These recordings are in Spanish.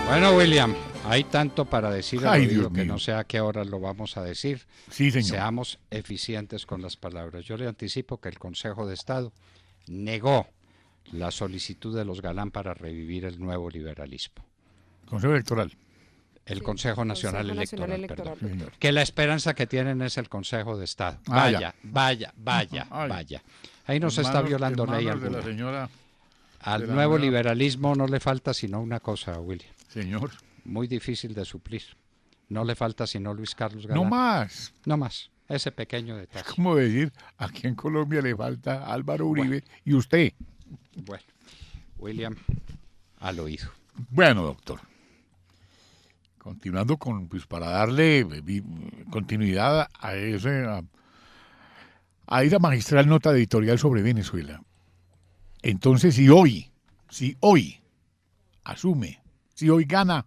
Bueno, William, hay tanto para decir al Ay, oído Dios que mío. no sé a qué hora lo vamos a decir. Sí, señor. Seamos eficientes con las palabras. Yo le anticipo que el Consejo de Estado negó la solicitud de los Galán para revivir el nuevo liberalismo. Consejo Electoral. El Sí, Consejo el Nacional Consejo Nacional Electoral, Electoral, perdón. Sí, doctor. señor. Que la esperanza que tienen es el Consejo de Estado. Ah, Vaya, ya. vaya, vaya, Ay. vaya. Ahí no se está violando ley hermanos de la alguna. señora, Al de la nuevo nueva- liberalismo no le falta sino una cosa, William. señor. Muy difícil de suplir. No le falta sino Luis Carlos No Galán. más. No más. Ese pequeño Es detalle. como decir, aquí en Colombia le falta Álvaro Uribe Bueno. y usted. Bueno, William, al oído. Bueno, doctor. Continuando pues para darle continuidad a esa magistral nota editorial sobre Venezuela. Entonces, si hoy asume, si hoy gana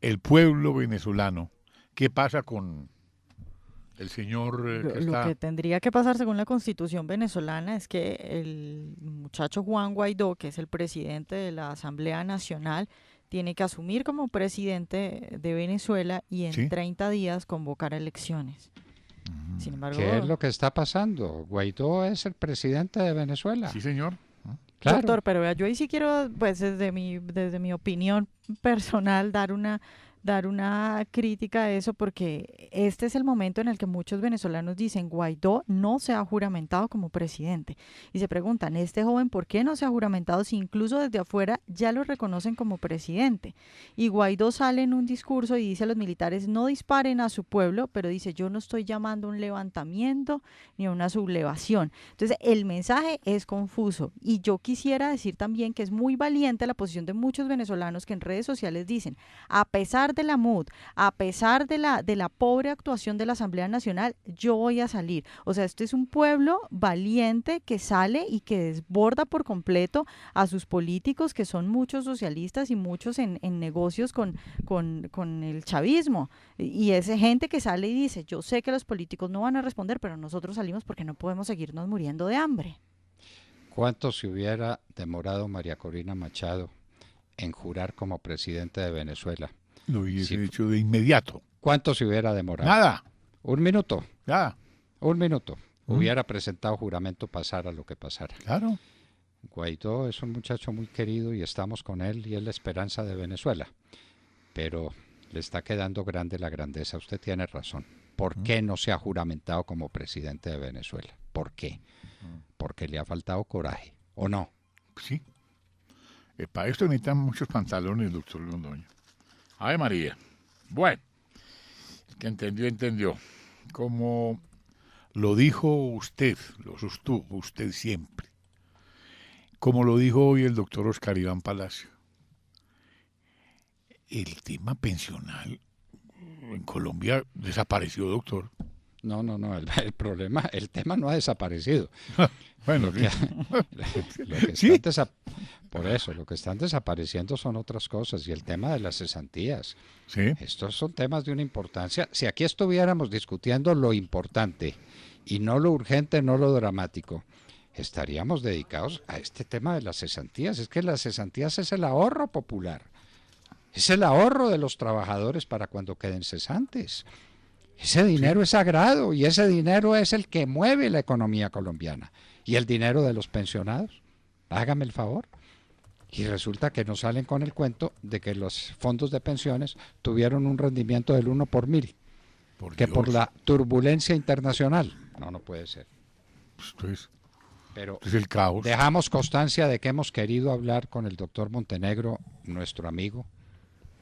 el pueblo venezolano, ¿qué pasa con el señor que Lo está? que tendría que pasar según la Constitución venezolana es que el muchacho Juan Guaidó, que es el presidente de la Asamblea Nacional, tiene que asumir como presidente de Venezuela y en ¿Sí? 30 días convocar elecciones. Sin embargo, ¿Qué es lo que está pasando? Guaidó es el presidente de Venezuela. Sí, señor. Claro. doctor, pero vea, yo ahí sí quiero, pues desde mi opinión personal, dar una crítica a eso, porque este es el momento en el que muchos venezolanos dicen Guaidó no se ha juramentado como presidente. Y se preguntan, ¿este joven por qué no se ha juramentado si incluso desde afuera ya lo reconocen como presidente? Y Guaidó sale en un discurso y dice a los militares no disparen a su pueblo, pero dice yo no estoy llamando a un levantamiento ni a una sublevación. Entonces el mensaje es confuso y yo quisiera decir también que es muy valiente la posición de muchos venezolanos que en redes sociales dicen, a pesar de la MUD, a pesar de la pobre actuación de la Asamblea Nacional, yo voy a salir. O sea, este es un pueblo valiente que sale y que desborda por completo a sus políticos, que son muchos socialistas y muchos en negocios con el chavismo. Y es gente que sale y dice, yo sé que los políticos no van a responder, pero nosotros salimos porque no podemos seguirnos muriendo de hambre. ¿Cuánto se hubiera demorado María Corina Machado en jurar como presidente de Venezuela? Lo hubiese Sí. hecho de inmediato. ¿Cuánto se hubiera demorado? Nada, Un minuto. nada. Un minuto. ¿Mm? Hubiera presentado juramento pasara lo que pasara. Claro. Guaidó es un muchacho muy querido y estamos con él y es la esperanza de Venezuela. Pero le está quedando grande la grandeza. Usted tiene razón. ¿Por qué no se ha juramentado como presidente de Venezuela? ¿Por qué? Porque le ha faltado coraje. ¿O no? Sí. Para esto necesitan muchos pantalones, doctor Londoño. Ave María. Bueno, el que entendió, entendió. Como lo dijo usted, lo sostuvo usted siempre. Como lo dijo hoy el doctor Oscar Iván Palacio. El tema pensional en Colombia desapareció, doctor. No, el problema, el tema no ha desaparecido. Bueno, Lo que, sí. lo que ¿Sí? por eso, lo que están desapareciendo son otras cosas y el tema de las cesantías. Sí. Estos son temas de una importancia. Si aquí estuviéramos discutiendo lo importante y no lo urgente, no lo dramático, estaríamos dedicados a este tema de las cesantías. Es que las cesantías es el ahorro popular. Es el ahorro de los trabajadores para cuando queden cesantes. Ese dinero es sagrado y ese dinero es el que mueve la economía colombiana. Y el dinero de los pensionados. Hágame el favor. Y resulta que nos salen con el cuento de que los fondos de pensiones tuvieron un rendimiento del 1 por 1000. Que por la turbulencia internacional. No puede ser. Esto es Pero el caos. dejamos constancia de que hemos querido hablar con el doctor Montenegro, nuestro amigo.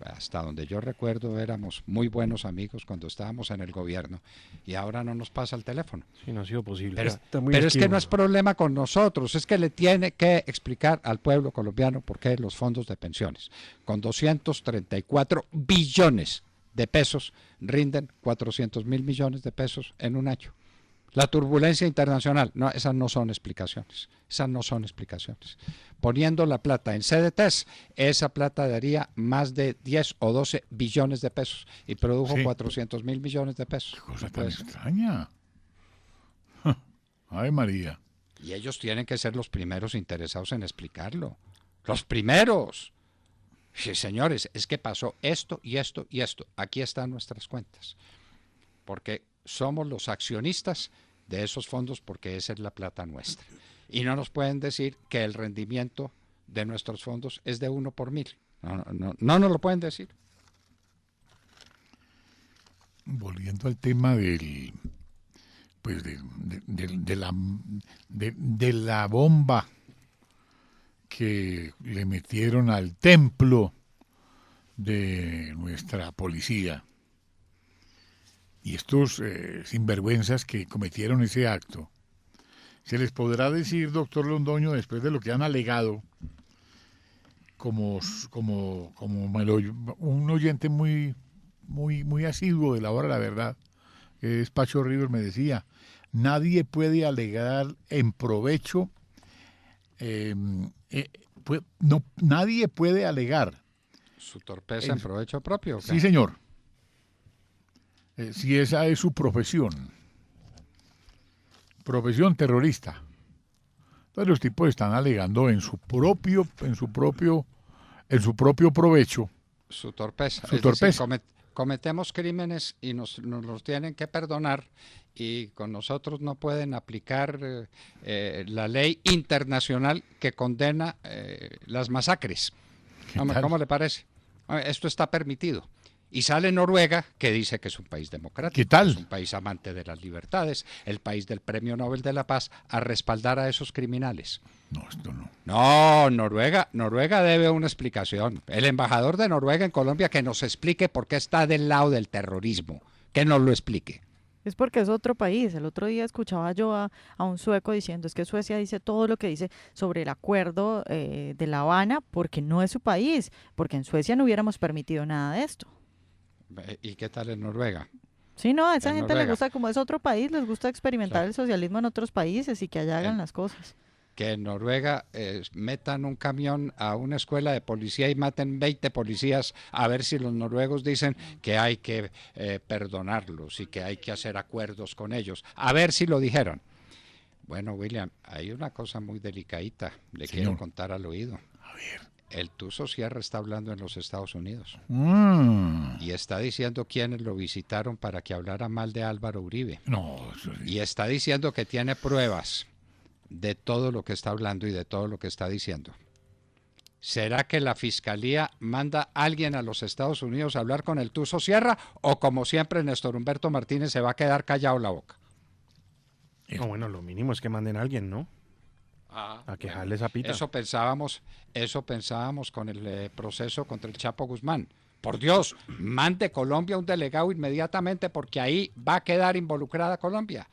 Hasta donde yo recuerdo éramos muy buenos amigos cuando estábamos en el gobierno y ahora no nos pasa el teléfono. Sí, no ha sido posible. Pero, Está muy pero es que esquivo. no es problema con nosotros, es que le tiene que explicar al pueblo colombiano por qué los fondos de pensiones, con 234 billones de pesos, rinden 400.000 millones de pesos en un año. La turbulencia internacional, no, esas no son explicaciones, Poniendo la plata en CDTs, esa plata daría más de 10 o 12 billones de pesos y produjo Sí. 400.000 millones de pesos. Qué cosa No tan puede ser. extraña. Ave María. Y ellos tienen que ser los primeros interesados en explicarlo. Los primeros. Sí, señores, es que pasó esto y esto y esto. Aquí están nuestras cuentas. Porque somos los accionistas de esos fondos porque esa es la plata nuestra. Y no nos pueden decir que el rendimiento de nuestros fondos es de 1 por 1000. No nos lo pueden decir. Volviendo al tema del, pues de la bomba que le metieron al templo de nuestra policía y estos sinvergüenzas que cometieron ese acto, se les podrá decir, doctor Londoño, después de lo que han alegado, como un oyente muy asiduo de la hora de la verdad, que es Pacho Rivers, me decía, nadie puede alegar en provecho, nadie puede alegar. ¿Su torpeza en provecho propio? Sí, señor. Si esa es su profesión terrorista. Entonces los tipos están alegando en su propio provecho. Su torpeza. Su torpeza. Decir, cometemos crímenes y nos los tienen que perdonar y con nosotros no pueden aplicar la ley internacional que condena las masacres. ¿Cómo le parece? Esto está permitido. Y sale Noruega, que dice que es un país democrático, ¿qué tal? Que es un país amante de las libertades, el país del Premio Nobel de la Paz, a respaldar a esos criminales. No, esto no. No, Noruega debe una explicación. El embajador de Noruega en Colombia que nos explique por qué está del lado del terrorismo, que nos lo explique. Es porque es otro país. El otro día escuchaba yo a un sueco diciendo, es que Suecia dice todo lo que dice sobre el acuerdo de La Habana porque no es su país, porque en Suecia no hubiéramos permitido nada de esto. ¿Y qué tal en Noruega? Sí, no, a esa En gente Noruega. le gusta, como es otro país, les gusta experimentar Claro. el socialismo en otros países y que allá hagan las cosas. Que en Noruega metan un camión a una escuela de policía y maten 20 policías, a ver si los noruegos dicen que hay que perdonarlos y que hay que hacer acuerdos con ellos. A ver si lo dijeron. Bueno, William, hay una cosa muy delicadita, le Señor. quiero contar al oído. A ver. El Tuso Sierra está hablando en los Estados Unidos y está diciendo quiénes lo visitaron para que hablara mal de Álvaro Uribe. No, eso sí. Y está diciendo que tiene pruebas de todo lo que está hablando y de todo lo que está diciendo. ¿Será que la Fiscalía manda a alguien a los Estados Unidos a hablar con el Tuso Sierra o como siempre Néstor Humberto Martínez se va a quedar callado la boca? No, bueno, lo mínimo es que manden a alguien, ¿no? A quejarle esa pita. Eso pensábamos con el proceso contra el Chapo Guzmán. Por Dios, mande Colombia un delegado inmediatamente porque ahí va a quedar involucrada Colombia.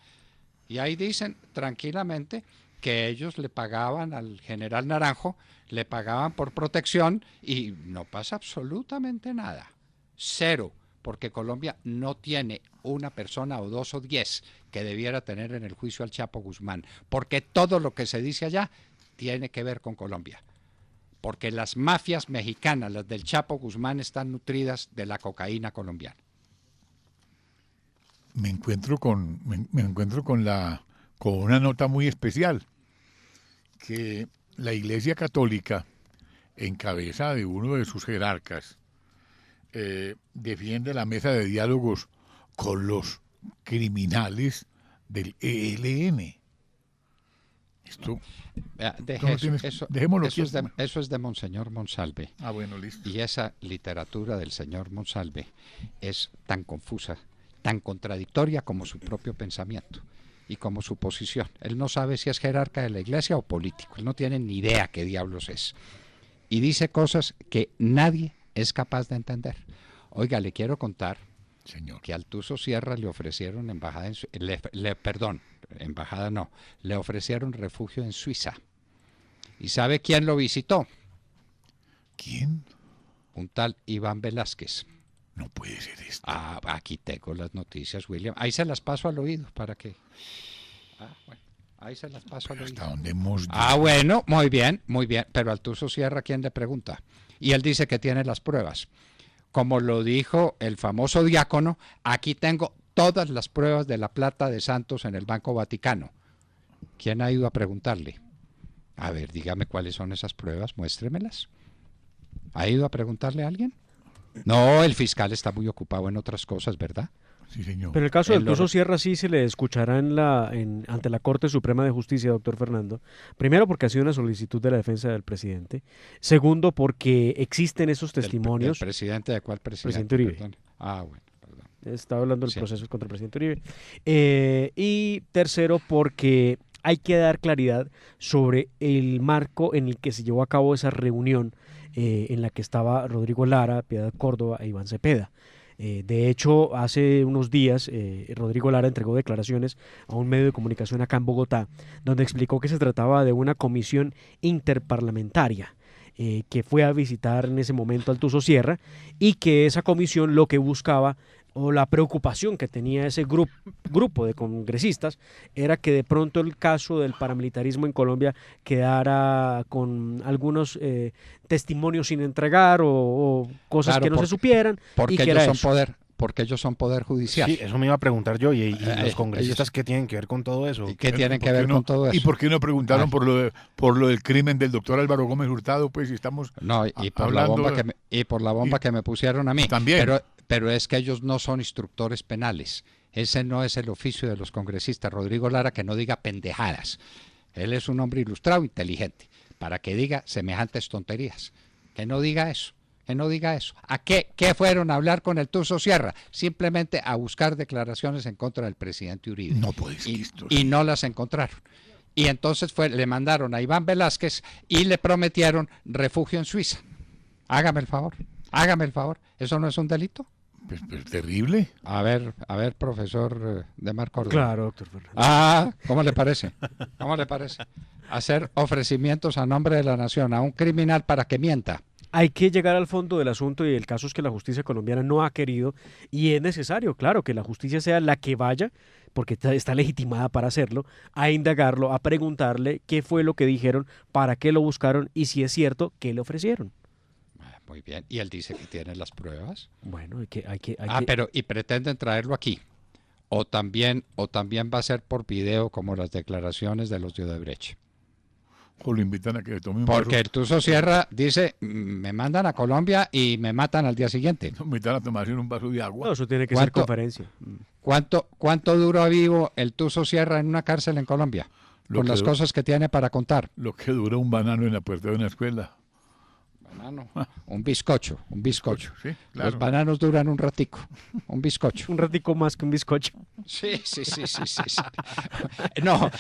Y ahí dicen tranquilamente que ellos le pagaban al general Naranjo, le pagaban por protección y no pasa absolutamente nada. Cero, porque Colombia no tiene una persona o 2 o 10 que debiera tener en el juicio al Chapo Guzmán, porque todo lo que se dice allá tiene que ver con Colombia. Porque las mafias mexicanas, las del Chapo Guzmán, están nutridas de la cocaína colombiana. Me encuentro con una nota muy especial, que la Iglesia Católica, en cabeza de uno de sus jerarcas, defiende la mesa de diálogos con los criminales del ELN. Esto, dejémoslo quieto. Eso es de Monseñor Monsalve. Ah, bueno, listo. Y esa literatura del señor Monsalve es tan confusa, tan contradictoria como su propio pensamiento y como su posición. Él no sabe si es jerarca de la iglesia o político, él no tiene ni idea qué diablos es. Y dice cosas que nadie es capaz de entender. Oiga, le quiero contar, señor, que al Tuso Sierra le ofrecieron embajada le ofrecieron refugio en Suiza. ¿Y sabe quién lo visitó? ¿Quién? Un tal Iván Velázquez. No puede ser esto. Aquí tengo las noticias, William. Ahí se las paso al oído, ¿para qué? Bueno, ahí se las paso al oído. ¿Hasta dónde hemos bueno, muy bien. Pero al Tuso Sierra, ¿quién le pregunta? Y él dice que tiene las pruebas. Como lo dijo el famoso diácono, aquí tengo todas las pruebas de la plata de Santos en el Banco Vaticano. ¿Quién ha ido a preguntarle? A ver, dígame cuáles son esas pruebas, muéstremelas. ¿Ha ido a preguntarle a alguien? No, el fiscal está muy ocupado en otras cosas, ¿verdad? Sí, señor. Pero en el caso del Tuso Sierra sí se le escuchará ante la Corte Suprema de Justicia, doctor Fernando. Primero, porque ha sido una solicitud de la defensa del presidente. Segundo, porque existen esos testimonios. ¿El presidente de cuál presidente? Presidente Uribe. Perdón. Ah, bueno, perdón. Estaba hablando del proceso contra el presidente Uribe. Y tercero, porque hay que dar claridad sobre el marco en el que se llevó a cabo esa reunión en la que estaba Rodrigo Lara, Piedad Córdoba e Iván Cepeda. De hecho, hace unos días Rodrigo Lara entregó declaraciones a un medio de comunicación acá en Bogotá, donde explicó que se trataba de una comisión interparlamentaria que fue a visitar en ese momento al Tuso Sierra, y que esa comisión lo que buscaba, o la preocupación que tenía ese grupo de congresistas, era que de pronto el caso del paramilitarismo en Colombia quedara con algunos testimonios sin entregar o cosas que no se supieran. Porque y que ellos era son poder. Porque ellos son poder judicial. Sí, eso me iba a preguntar yo. ¿Y los congresistas qué tienen que ver con todo eso? ¿Qué tienen que ver con todo eso? ¿Y por qué no preguntaron por lo del crimen del doctor Álvaro Gómez Hurtado? Pues estamos hablando... por la bomba que me pusieron a mí. También. Pero es que ellos no son instructores penales. Ese no es el oficio de los congresistas. Rodrigo Lara, que no diga pendejadas. Él es un hombre ilustrado, inteligente, para que diga semejantes tonterías. Que no diga eso. Que no diga eso. ¿A qué fueron a hablar con el Tuso Sierra? Simplemente a buscar declaraciones en contra del presidente Uribe. No puede ser. Y no las encontraron. Y entonces le mandaron a Iván Velázquez y le prometieron refugio en Suiza. Hágame el favor. ¿Eso no es un delito? Pues terrible. A ver, profesor de Marco Córdoba. Claro, doctor Fernando. ¿Cómo le parece? Hacer ofrecimientos a nombre de la nación a un criminal para que mienta. Hay que llegar al fondo del asunto, y el caso es que la justicia colombiana no ha querido, y es necesario, claro, que la justicia sea la que vaya, porque está legitimada para hacerlo, a indagarlo, a preguntarle qué fue lo que dijeron, para qué lo buscaron y si es cierto, qué le ofrecieron. Muy bien, y él dice que tiene las pruebas. Bueno, hay que... pero y pretenden traerlo aquí. O también va a ser por video, como las declaraciones de los de Odebrecht. O lo invitan a que tome un Porque el Tuso Sierra dice, me mandan a Colombia y me matan al día siguiente. Lo invitan a tomarse un vaso de agua. No, eso tiene que ser conferencia. ¿Cuánto duró vivo el Tuso Sierra en una cárcel en Colombia? Con las cosas que tiene para contar. Lo que dura un banano en la puerta de una escuela. Banano. Un bizcocho. Sí, claro. Los bananos duran un ratico. Un bizcocho. Un ratico más que un bizcocho. Sí. No,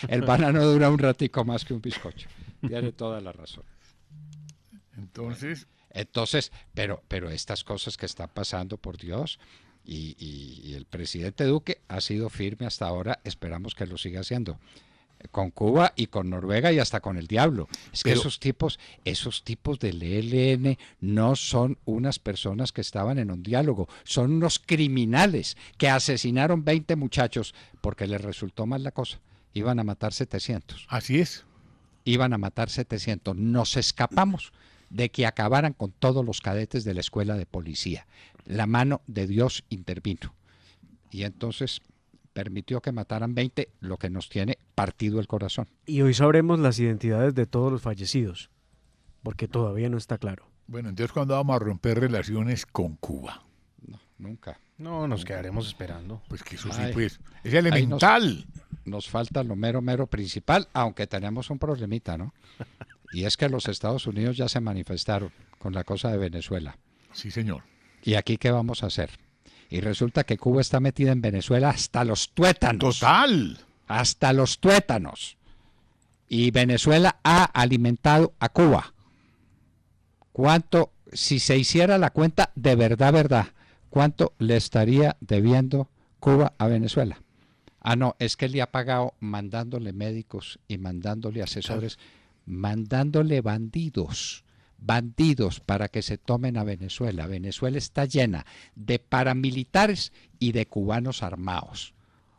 el banano dura un ratico más que un bizcocho. Tiene toda la razón. Entonces, pero estas cosas que están pasando, por Dios, y el presidente Duque ha sido firme hasta ahora, esperamos que lo siga haciendo. Con Cuba y con Noruega y hasta con el diablo. Pero esos tipos del ELN no son unas personas que estaban en un diálogo, son unos criminales que asesinaron 20 muchachos porque les resultó mal la cosa. Iban a matar 700. Así es. Iban a matar 700. Nos escapamos de que acabaran con todos los cadetes de la escuela de policía. La mano de Dios intervino. Y entonces permitió que mataran 20, lo que nos tiene partido el corazón. Y hoy sabremos las identidades de todos los fallecidos, porque todavía no está claro. Bueno, entonces, ¿cuándo vamos a romper relaciones con Cuba? No, nunca. No, nos quedaremos esperando. Pues que eso sí, pues, es elemental. Nos falta lo mero principal, aunque tenemos un problemita, ¿no? Y es que los Estados Unidos ya se manifestaron con la cosa de Venezuela. Sí, señor. ¿Y aquí qué vamos a hacer? Y resulta que Cuba está metida en Venezuela hasta los tuétanos. ¡Total! Hasta los tuétanos. Y Venezuela ha alimentado a Cuba. ¿Cuánto, si se hiciera la cuenta de verdad, cuánto le estaría debiendo Cuba a Venezuela? Ah, no, es que le ha pagado mandándole médicos y mandándole asesores, mandándole bandidos para que se tomen a Venezuela. Venezuela está llena de paramilitares y de cubanos armados.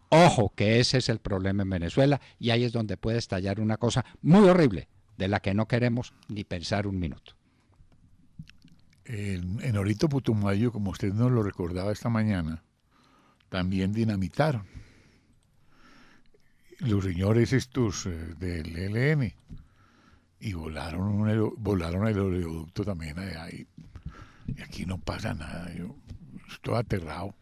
Ojo, que ese es el problema en Venezuela, y ahí es donde puede estallar una cosa muy horrible, de la que no queremos ni pensar un minuto. En Orito Putumayo, como usted nos lo recordaba esta mañana, también dinamitaron. Los señores estos del ELN y volaron el oleoducto también allá, y aquí no pasa nada. Yo estoy aterrado.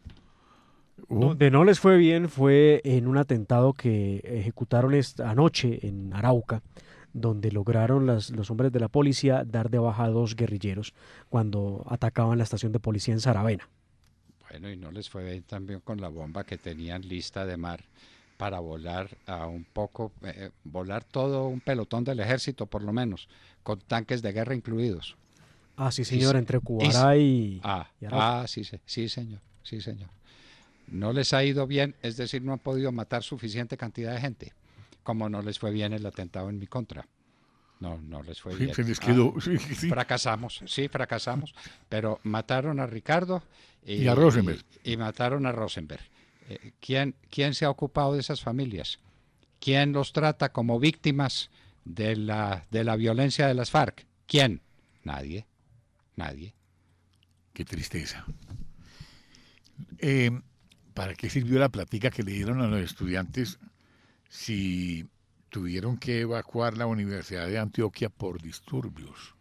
Donde no les fue bien fue en un atentado que ejecutaron esta anoche en Arauca, donde lograron los hombres de la policía dar de baja a 2 guerrilleros cuando atacaban la estación de policía en Saravena. Bueno, y no les fue bien también con la bomba que tenían lista de mar para volar volar todo un pelotón del ejército, por lo menos, con tanques de guerra incluidos. Ah, sí, señor, entre Cubará y Arauca. Sí, señor, sí, señor. No les ha ido bien, es decir, no han podido matar suficiente cantidad de gente, como no les fue bien el atentado en mi contra. No les fue bien. Se les quedó. Fracasamos, pero mataron a Ricardo y a Rosenberg. Y mataron a Rosenberg. ¿Quién se ha ocupado de esas familias? ¿Quién los trata como víctimas de la violencia de las FARC? ¿Quién? Nadie. Qué tristeza. ¿Para qué sirvió la plática que le dieron a los estudiantes si tuvieron que evacuar la Universidad de Antioquia por disturbios?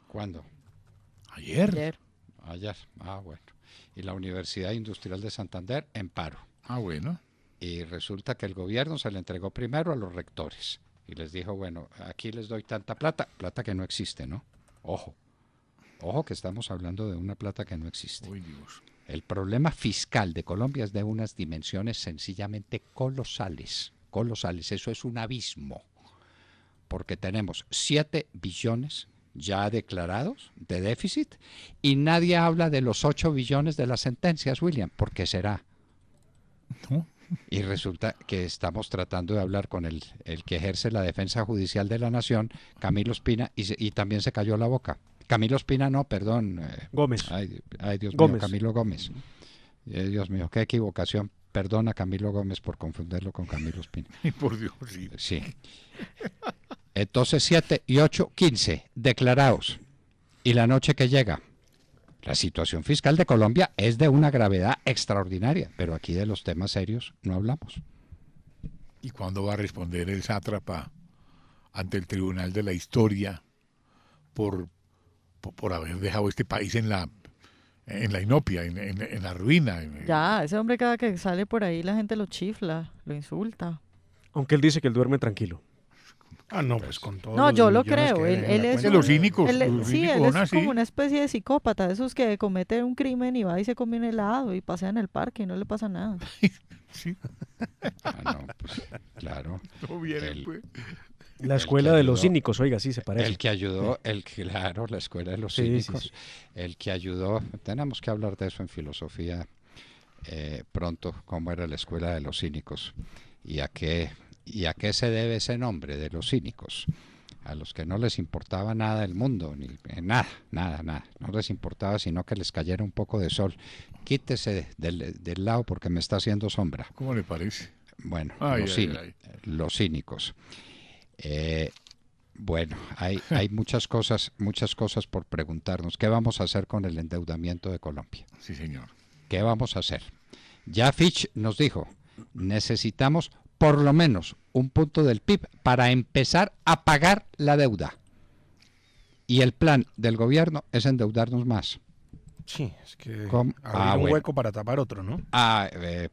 ¿Cuándo? Ayer. Bueno. Y la Universidad Industrial de Santander en paro. Bueno. Y resulta que el gobierno se le entregó primero a los rectores y les dijo, bueno, aquí les doy tanta plata que no existe, ¿no? Ojo que estamos hablando de una plata que no existe. Uy, Dios. El problema fiscal de Colombia es de unas dimensiones sencillamente colosales. Eso es un abismo. Porque tenemos 7 billones ya declarados de déficit y nadie habla de los 8 billones de las sentencias, William. ¿Por qué será? ¿No? Y resulta que estamos tratando de hablar con el que ejerce la defensa judicial de la nación, Camilo Espina, y también se cayó la boca. Camilo Espina, no, perdón. Gómez. Ay, Dios Gómez. mío, Camilo Gómez. Dios mío, qué equivocación. Perdona, Camilo Gómez, por confundirlo con Camilo Espina. Por Dios, sí. Sí. Entonces 7 y 8, 15 declarados. Y la noche que llega. La situación fiscal de Colombia es de una gravedad extraordinaria, pero aquí de los temas serios no hablamos. ¿Y cuándo va a responder el sátrapa ante el Tribunal de la Historia por haber dejado este país en la inopia, en la ruina? Ya, ese hombre cada que sale por ahí la gente lo chifla, lo insulta. Aunque él dice que él duerme tranquilo. No, pues con todo. No, yo lo creo. Él es los cínicos. Sí, él es como una especie de psicópata, esos que comete un crimen y va y se come un helado y pasea en el parque y no le pasa nada. Sí. No, pues, claro. No viene, pues. La escuela de los cínicos, oiga, sí se parece. El que ayudó, claro, la escuela de los cínicos. Sí. El que ayudó, tenemos que hablar de eso en filosofía pronto, cómo era la escuela de los cínicos y a qué se debe ese nombre de los cínicos. A los que no les importaba nada del mundo, ni nada. No les importaba sino que les cayera un poco de sol. Quítese del lado porque me está haciendo sombra. ¿Cómo le parece? Bueno, los cínicos. Bueno, hay muchas cosas por preguntarnos. ¿Qué vamos a hacer con el endeudamiento de Colombia? Sí, señor. ¿Qué vamos a hacer? Ya Fitch nos dijo, necesitamos por lo menos un punto del PIB para empezar a pagar la deuda. Y el plan del gobierno es endeudarnos más. Sí, es que abrir un hueco para tapar otro, ¿no?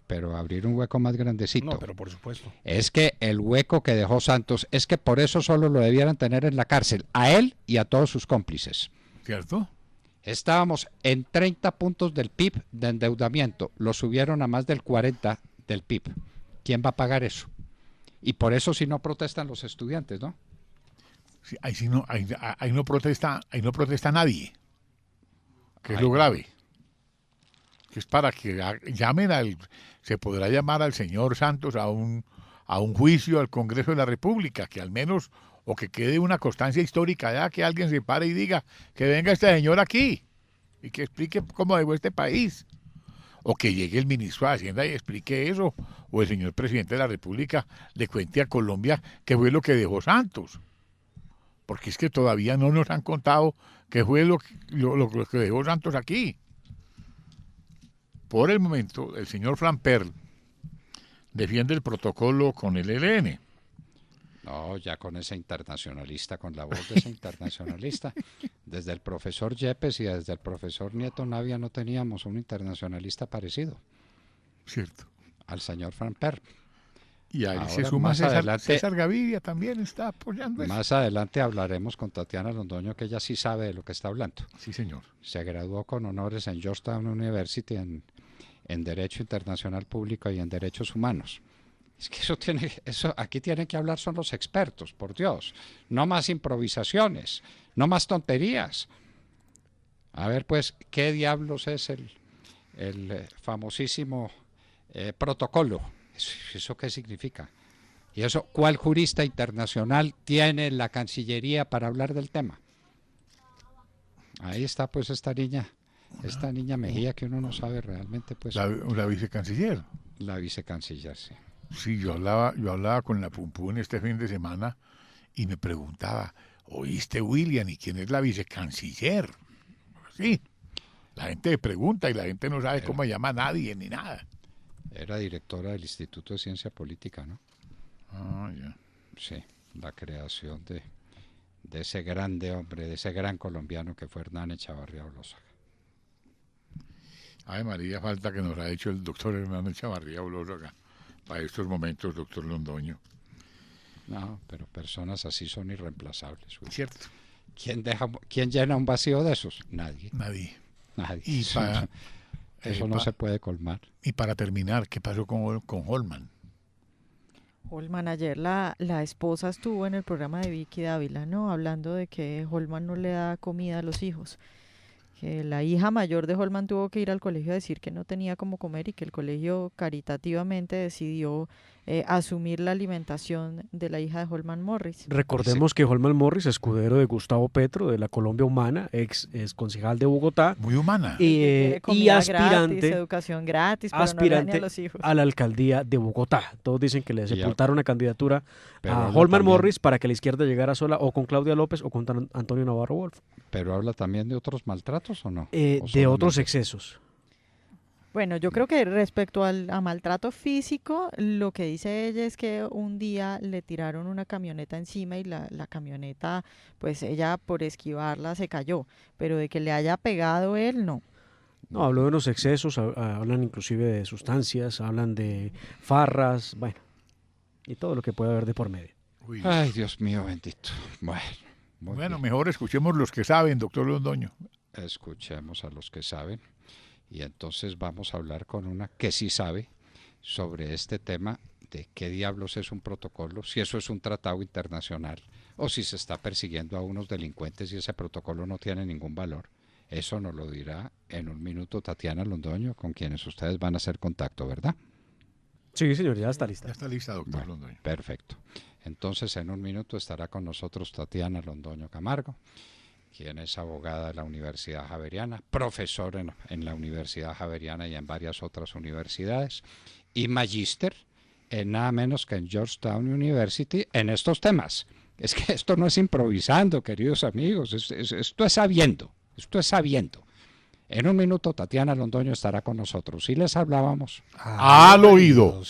Pero abrir un hueco más grandecito. No, pero por supuesto. Es que el hueco que dejó Santos, es que por eso solo lo debieran tener en la cárcel, a él y a todos sus cómplices. ¿Cierto? Estábamos en 30 puntos del PIB de endeudamiento, lo subieron a más del 40 del PIB. ¿Quién va a pagar eso? Y por eso si no protestan los estudiantes, ¿no? Sí, ahí no protesta nadie. Que es lo grave. Que es para que llamen se podrá llamar al señor Santos a un juicio al Congreso de la República, que al menos, o que quede una constancia histórica ya, que alguien se pare y diga que venga este señor aquí y que explique cómo dejó este país. O que llegue el ministro de Hacienda y explique eso, o el señor presidente de la República le cuente a Colombia qué fue lo que dejó Santos. Porque es que todavía no nos han contado qué fue lo que dejó Santos aquí. Por el momento, el señor Flamper defiende el protocolo con el ELN. No, ya con ese internacionalista, con la voz de ese internacionalista. Desde el profesor Yepes y desde el profesor Nieto Navia no teníamos un internacionalista parecido. Cierto. Al señor Famper. Y ahí Ahora, se suma más adelante, César Gaviria también está apoyando eso. Más adelante hablaremos con Tatiana Londoño, que ella sí sabe de lo que está hablando. Sí, señor. Se graduó con honores en Georgetown University en Derecho Internacional Público y en Derechos Humanos. Es que aquí tienen que hablar son los expertos, por Dios. No más improvisaciones, no más tonterías. A ver, pues, ¿qué diablos es el famosísimo protocolo? ¿Eso qué significa? Y eso, ¿cuál jurista internacional tiene la Cancillería para hablar del tema? Ahí está, pues, esta niña Mejía, que uno no sabe realmente, pues. La vicecanciller. La vicecanciller, sí. Sí, yo hablaba con la Pumpún este fin de semana y me preguntaba, ¿oíste, William? ¿Y quién es la vicecanciller? Sí, la gente pregunta y la gente no sabe cómo llama a nadie ni nada. Era directora del Instituto de Ciencia Política, ¿no? Ah, ya. Sí, la creación de ese grande hombre, de ese gran colombiano que fue Hernán Echavarría Olózaga. Ay, María, falta que nos ha hecho el doctor Hernán Echavarría Olózaga para estos momentos, doctor Londoño. No, pero personas así son irreemplazables. Uy. Cierto. ¿Quién llena un vacío de esos? Nadie. Nadie. Y eso no se puede colmar. Y para terminar, ¿qué pasó con Holman? Holman, ayer la esposa estuvo en el programa de Vicky Dávila, ¿no? Hablando de que Holman no le da comida a los hijos. Que la hija mayor de Holman tuvo que ir al colegio a decir que no tenía cómo comer y que el colegio caritativamente decidió asumir la alimentación de la hija de Holman Morris. Recordemos que Holman Morris, escudero de Gustavo Petro, de la Colombia Humana, ex concejal de Bogotá. Muy humana. Y aspirante, gratis, educación gratis, pero aspirante no a los hijos. a la alcaldía de Bogotá. Todos dicen que le sepultaron una candidatura a habla Holman también, Morris para que la izquierda llegara sola o con Claudia López o con Antonio Navarro Wolf. ¿Pero habla también de otros maltratos o no? De otros excesos. Bueno, yo creo que respecto a maltrato físico, lo que dice ella es que un día le tiraron una camioneta encima y la camioneta, pues ella por esquivarla se cayó, pero de que le haya pegado él, no. No, habló de unos excesos, hablan inclusive de sustancias, hablan de farras, bueno, y todo lo que puede haber de por medio. Uy. Ay, Dios mío, bendito. Bueno, mejor escuchemos los que saben, doctor Londoño. Escuchemos a los que saben. Y entonces vamos a hablar con una que sí sabe sobre este tema de qué diablos es un protocolo, si eso es un tratado internacional o si se está persiguiendo a unos delincuentes y ese protocolo no tiene ningún valor. Eso nos lo dirá en un minuto Tatiana Londoño, con quienes ustedes van a hacer contacto, ¿verdad? Sí, señor, ya está lista. Ya está lista, doctor Londoño. Perfecto. Entonces en un minuto estará con nosotros Tatiana Londoño Camargo, quien es abogada de la Universidad Javeriana, profesor en la Universidad Javeriana y en varias otras universidades, y magíster en nada menos que en Georgetown University en estos temas. Es que esto no es improvisando, queridos amigos, esto es sabiendo, En un minuto Tatiana Londoño estará con nosotros y les hablábamos al oído.